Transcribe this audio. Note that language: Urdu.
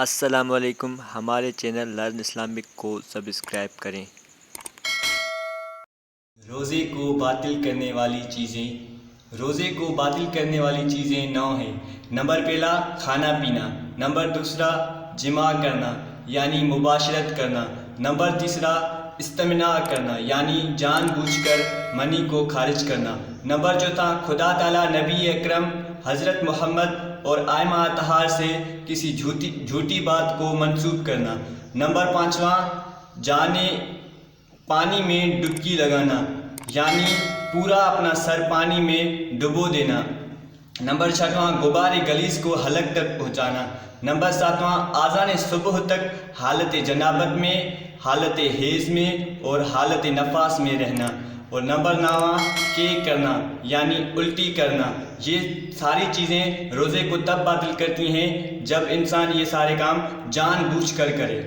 السلام علیکم، ہمارے چینل لرن اسلامک کو سبسکرائب کریں۔ روزے کو باطل کرنے والی چیزیں۔ روزے کو باطل کرنے والی چیزیں 9 ہیں۔ نمبر پہلا کھانا پینا، نمبر دوسرا جماع کرنا یعنی مباشرت کرنا، نمبر تیسرا استمناء کرنا یعنی جان بوجھ کر منی کو خارج کرنا، نمبر چوتھا خدا تعالیٰ نبی اکرم حضرت محمد اور ائمہ اطہار سے کسی جھوٹی بات کو منسوب کرنا، نمبر پانچواں جانے پانی میں ڈبکی لگانا یعنی پورا اپنا سر پانی میں ڈبو دینا، نمبر چھٹواں غبار غلیظ کو حلق تک پہنچانا، نمبر ساتواں آذان صبح تک حالت جنابت میں، حالت حیض میں اور حالت نفاس میں رہنا، اور نمبر 9واں کیک کرنا یعنی الٹی کرنا۔ یہ ساری چیزیں روزے کو تب باطل کرتی ہیں جب انسان یہ سارے کام جان بوجھ کر کرے۔